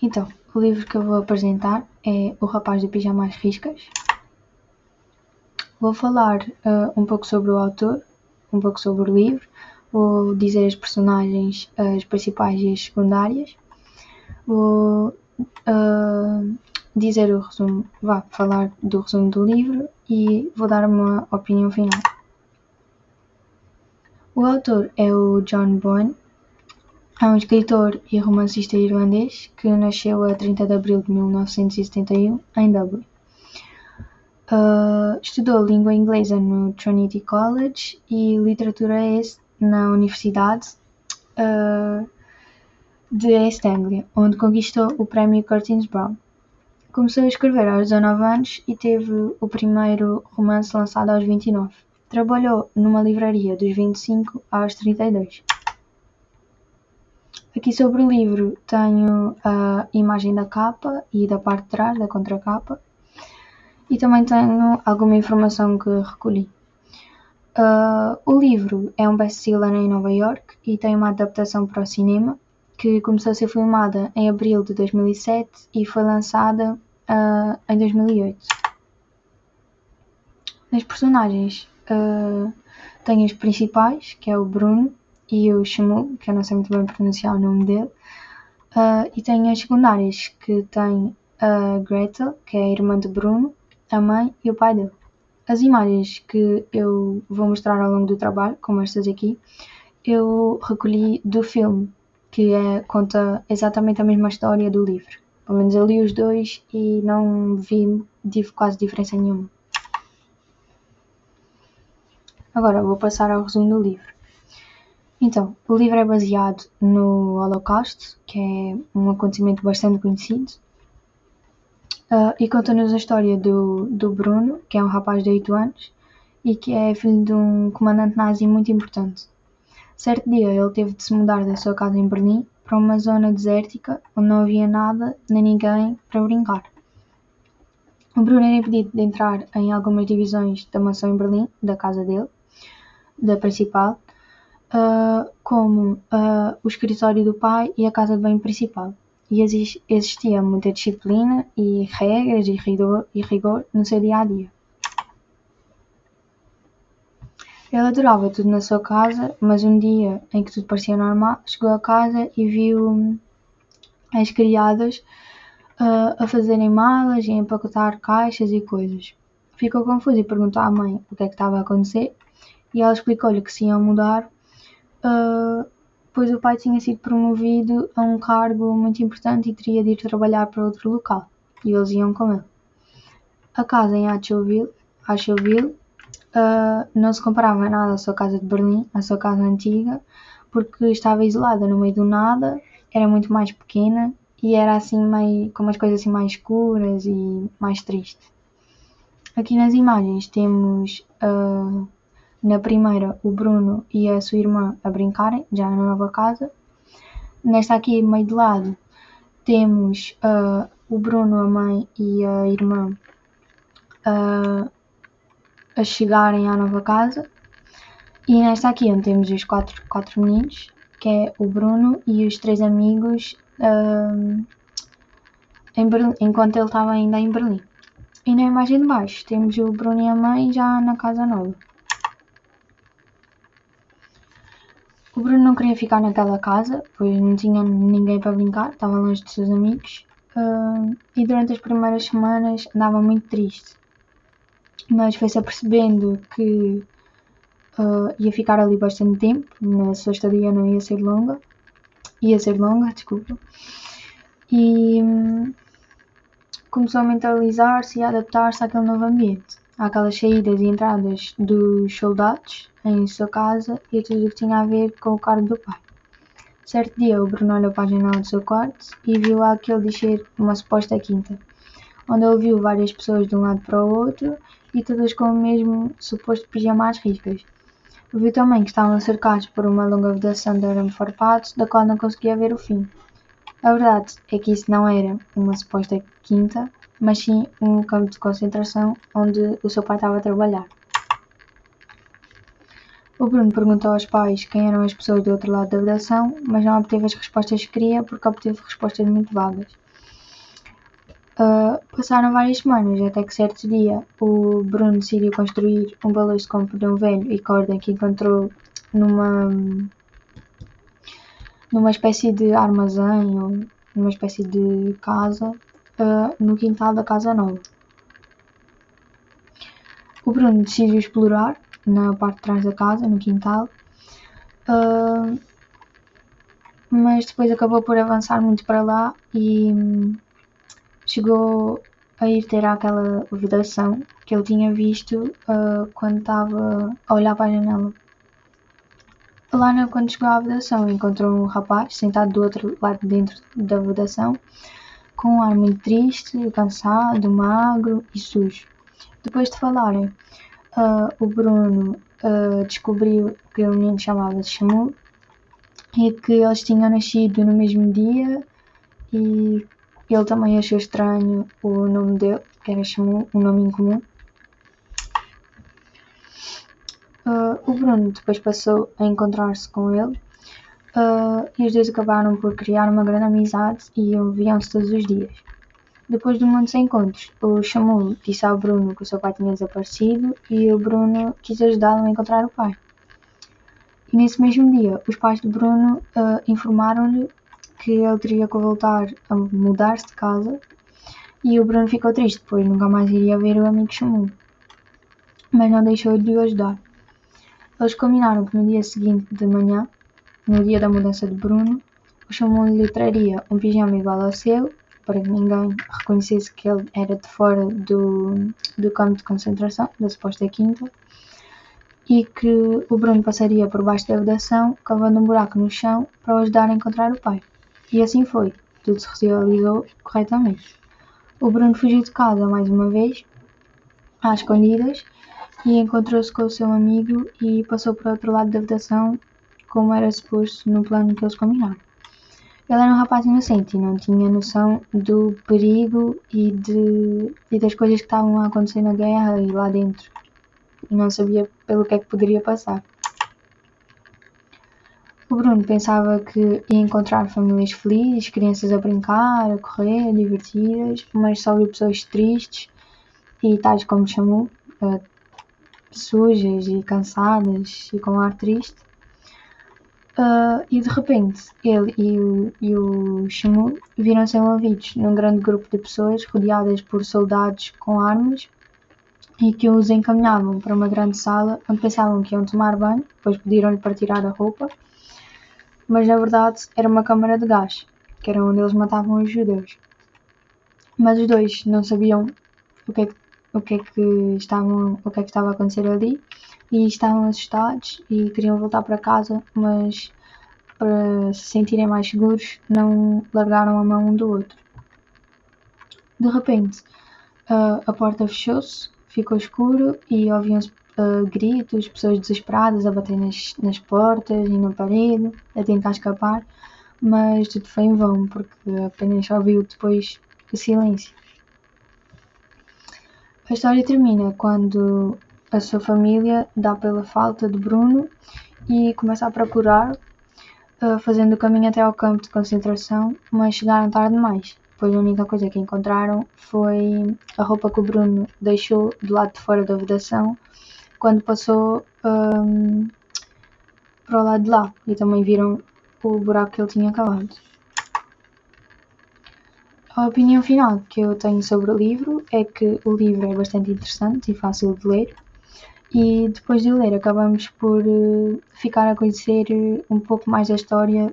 Então, o livro que eu vou apresentar é O Rapaz de Pijamas Riscas. Vou falar um pouco sobre o autor, um pouco sobre o livro, vou dizer as personagens, as principais e as secundárias, vou dizer o resumo, falar do resumo do livro e vou dar uma opinião final. O autor é o John Boyne. É um escritor e romancista irlandês que nasceu a 30 de abril de 1971 em Dublin. Estudou língua inglesa no Trinity College e literatura na Universidade de East Anglia, onde conquistou o prémio Curtis Brown. Começou a escrever aos 19 anos e teve o primeiro romance lançado aos 29. Trabalhou numa livraria dos 25 aos 32. Aqui sobre o livro tenho a imagem da capa e da parte de trás, da contracapa, e também tenho alguma informação que recolhi. O livro é um best-seller em Nova York e tem uma adaptação para o cinema, que começou a ser filmada em abril de 2007 e foi lançada em 2008. Nas personagens tenho os principais, que é o Bruno, e o Shmuel, que eu não sei muito bem pronunciar o nome dele, e tenho as secundárias, que tem a Gretel, que é a irmã de Bruno, a mãe e o pai dele. As imagens que eu vou mostrar ao longo do trabalho, como estas aqui, eu recolhi do filme, que conta exatamente a mesma história do livro. Pelo menos eu li os dois e não vi quase diferença nenhuma. Agora vou passar ao resumo do livro. Então, o livro é baseado no Holocausto, que é um acontecimento bastante conhecido, e conta-nos a história do Bruno, que é um rapaz de 8 anos e que é filho de um comandante nazi muito importante. Certo dia ele teve de se mudar da sua casa em Berlim para uma zona desértica onde não havia nada nem ninguém para brincar. O Bruno era impedido de entrar em algumas divisões da mansão em Berlim, da casa dele, da principal, como o escritório do pai e a casa de banho principal. E existia muita disciplina e regras e rigor no seu dia a dia. Ele adorava tudo na sua casa, mas um dia em que tudo parecia normal, chegou a casa e viu as criadas a fazerem malas e a empacotar caixas e coisas. Ficou confuso e perguntou à mãe o que é que estava a acontecer, e ela explicou-lhe que se iam mudar, pois o pai tinha sido promovido a um cargo muito importante e teria de ir trabalhar para outro local, e eles iam com ele. A casa em Asheville não se comparava nada à sua casa de Berlim, à sua casa antiga, porque estava isolada no meio do nada, era muito mais pequena e era assim com umas coisas assim mais escuras e mais triste. Aqui nas imagens temos na primeira o Bruno e a sua irmã a brincarem, já na nova casa. Nesta aqui, meio de lado, temos o Bruno, a mãe e a irmã a chegarem à nova casa. E nesta aqui onde temos os quatro meninos, que é o Bruno e os 3 amigos em Berlim, enquanto ele estava ainda em Berlim. E na imagem de baixo temos o Bruno e a mãe já na casa nova. O Bruno não queria ficar naquela casa, pois não tinha ninguém para brincar, estava longe dos seus amigos, e durante as primeiras semanas andava muito triste. Mas foi-se apercebendo que ia ficar ali bastante tempo, na sua estadia não ia ser longa, desculpa, e começou a mentalizar-se e a adaptar-se àquele novo ambiente, àquelas saídas e entradas dos soldados em sua casa e a tudo o que tinha a ver com o cargo do pai. Certo dia o Bruno olhou para a janela do seu quarto e viu aquele descer uma suposta quinta, onde ele viu várias pessoas de um lado para o outro e todas com o mesmo suposto pijama às riscas. Viu também que estavam cercados por uma longa vedação de arame farpado, da qual não conseguia ver o fim. A verdade é que isso não era uma suposta quinta, mas sim um campo de concentração onde o seu pai estava a trabalhar. O Bruno perguntou aos pais quem eram as pessoas do outro lado da vedação, mas não obteve as respostas que queria porque obteve respostas muito vagas. Passaram várias semanas até que certo dia o Bruno decidiu construir um baloiço com um pneu velho e corda que encontrou numa espécie de armazém ou numa espécie de casa no quintal da casa nova. O Bruno decidiu explorar na parte de trás da casa, no quintal, mas depois acabou por avançar muito para lá e chegou a ir ter àquela vedação que ele tinha visto quando estava a olhar para a janela. Lá, quando chegou à vedação, encontrou um rapaz sentado do outro lado dentro da vedação, com um ar muito triste, cansado, magro e sujo. Depois de falarem, o Bruno descobriu que o menino chamava-se Chamu e que eles tinham nascido no mesmo dia, e ele também achou estranho o nome dele, que era Chamu, um nome incomum. O Bruno depois passou a encontrar-se com ele e os dois acabaram por criar uma grande amizade e viam-se todos os dias. Depois de muitos encontros, o Chamu disse ao Bruno que o seu pai tinha desaparecido e o Bruno quis ajudá-lo a encontrar o pai. E nesse mesmo dia, os pais de Bruno informaram-lhe que ele teria que voltar a mudar-se de casa, e o Bruno ficou triste, pois nunca mais iria ver o amigo Chamu, mas não deixou de o ajudar. Eles combinaram que no dia seguinte de manhã, no dia da mudança de Bruno, o Chamu lhe traria um pijama igual ao seu, para que ninguém reconhecesse que ele era de fora do campo de concentração, da suposta quinta, e que o Bruno passaria por baixo da vedação, cavando um buraco no chão para o ajudar a encontrar o pai. E assim foi, tudo se realizou corretamente. O Bruno fugiu de casa mais uma vez, às escondidas, e encontrou-se com o seu amigo e passou para o outro lado da vedação, como era suposto no plano que eles combinaram. Ele era um rapaz inocente e não tinha noção do perigo e das coisas que estavam a acontecer na guerra e lá dentro. E não sabia pelo que é que poderia passar. O Bruno pensava que ia encontrar famílias felizes, crianças a brincar, a correr, divertidas, mas só viu pessoas tristes e tais como chamou, sujas e cansadas e com ar triste. E de repente ele e o Chamu viram-se envolvidos num grande grupo de pessoas rodeadas por soldados com armas e que os encaminhavam para uma grande sala onde pensavam que iam tomar banho, depois pediram-lhe para tirar a roupa, mas na verdade era uma câmara de gás, que era onde eles matavam os judeus. Mas os dois não sabiam o que é que estava a acontecer ali, e estavam assustados e queriam voltar para casa, mas para se sentirem mais seguros não largaram a mão um do outro. De repente a porta fechou-se, ficou escuro e ouviam-se gritos, pessoas desesperadas a bater nas portas e na parede, a tentar escapar, mas tudo foi em vão, porque apenas ouviu depois o silêncio. A história termina quando a sua família dá pela falta de Bruno e começa a procurar, fazendo o caminho até ao campo de concentração, mas chegaram tarde demais, pois a única coisa que encontraram foi a roupa que o Bruno deixou do lado de fora da vedação quando passou para o lado de lá, e também viram o buraco que ele tinha cavado. A opinião final que eu tenho sobre o livro é que o livro é bastante interessante e fácil de ler, e depois de ler acabamos por ficar a conhecer um pouco mais da história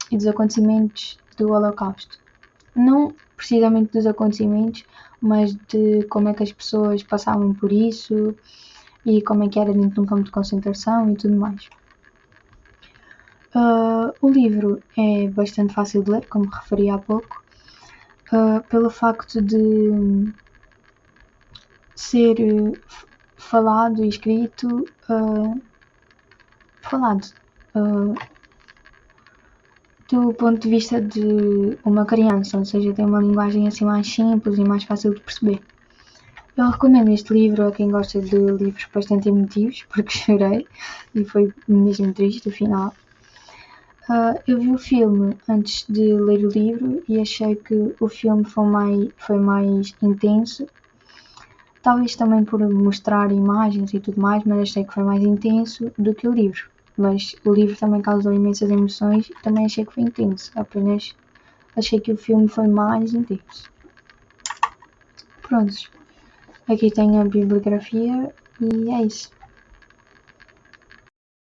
e dos acontecimentos do Holocausto. Não precisamente dos acontecimentos, mas de como é que as pessoas passavam por isso e como é que era dentro de um campo de concentração e tudo mais. O livro é bastante fácil de ler, como referi há pouco, pelo facto de ser falado e escrito, do ponto de vista de uma criança, ou seja, tem uma linguagem assim mais simples e mais fácil de perceber. Eu recomendo este livro a quem gosta de livros bastante emotivos, porque chorei e foi mesmo triste o final. Eu vi o filme antes de ler o livro e achei que o filme foi mais intenso. Talvez também por mostrar imagens e tudo mais, mas achei que foi mais intenso do que o livro. Mas o livro também causou imensas emoções e também achei que foi intenso. Apenas achei que o filme foi mais intenso. Prontos. Aqui tem a bibliografia e é isso.